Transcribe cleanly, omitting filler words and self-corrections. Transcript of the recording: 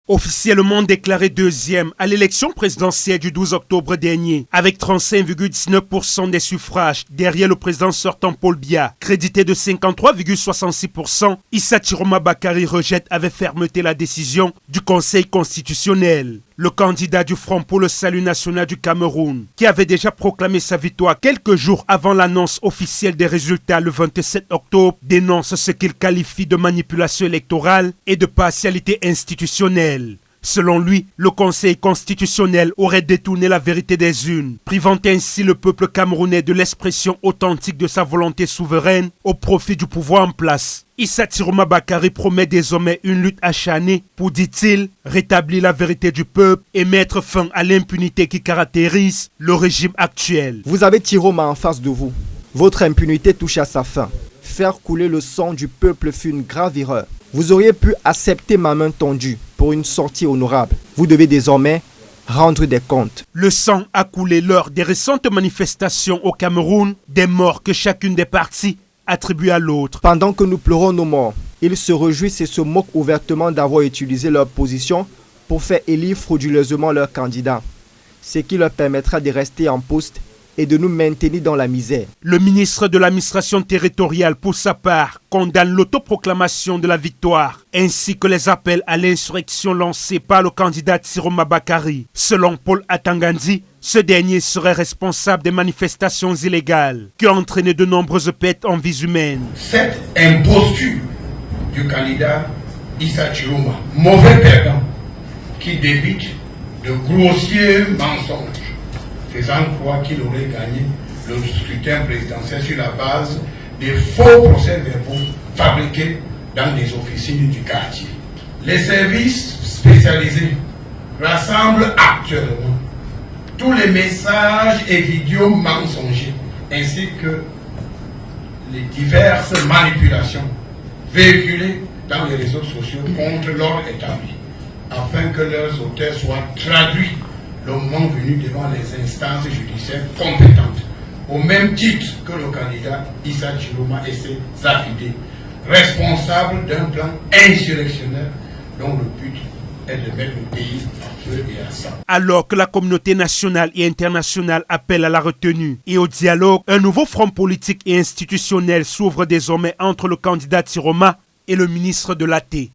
Officiellement déclaré deuxième à l'élection présidentielle du 12 octobre dernier, avec 35,19% des suffrages derrière le président sortant Paul Biya, crédité de 53,66%, Issa Chiroma Bakary rejette avec fermeté la décision du Conseil constitutionnel. Le candidat du Front pour le Salut National du Cameroun, qui avait déjà proclamé sa victoire quelques jours avant l'annonce officielle des résultats le 27 octobre, dénonce ce qu'il qualifie de manipulation électorale et de partialité institutionnelle. Selon lui, le Conseil constitutionnel aurait détourné la vérité des urnes, privant ainsi le peuple camerounais de l'expression authentique de sa volonté souveraine au profit du pouvoir en place. Issa Chiroma Bakary promet désormais une lutte acharnée pour, dit-il, rétablir la vérité du peuple et mettre fin à l'impunité qui caractérise le régime actuel. Vous avez Chiroma en face de vous. Votre impunité touche à sa fin. Faire couler le sang du peuple fut une grave erreur. Vous auriez pu accepter ma main tendue pour une sortie honorable. Vous devez désormais rendre des comptes. Le sang a coulé lors des récentes manifestations au Cameroun, des morts que chacune des parties attribue à l'autre. Pendant que nous pleurons nos morts, ils se réjouissent et se moquent ouvertement d'avoir utilisé leur position pour faire élire frauduleusement leur candidat, ce qui leur permettra de rester en poste et de nous maintenir dans la misère. Le ministre de l'administration territoriale, pour sa part, condamne l'autoproclamation de la victoire, ainsi que les appels à l'insurrection lancés par le candidat Chiroma Bakary. Selon Paul Atangandi, ce dernier serait responsable des manifestations illégales qui ont entraîné de nombreuses pertes en vies humaines. Cette imposture du candidat Issa Chiroma, mauvais perdant, qui débite de grossiers mensonges, faisant croire qu'il aurait gagné le scrutin présidentiel sur la base des faux procès-verbaux fabriqués dans les officines du quartier. Les services spécialisés rassemblent actuellement tous les messages et vidéos mensongers ainsi que les diverses manipulations véhiculées dans les réseaux sociaux contre l'ordre établi, afin que leurs auteurs soient traduits le moment venu devant les instances judiciaires compétentes, au même titre que le candidat Issa Chiroma et ses affidés, responsables d'un plan insurrectionnel dont le but est de mettre le pays à feu et à sang. Alors que la communauté nationale et internationale appelle à la retenue et au dialogue, un nouveau front politique et institutionnel s'ouvre désormais entre le candidat Chiroma et le ministre de l'AT.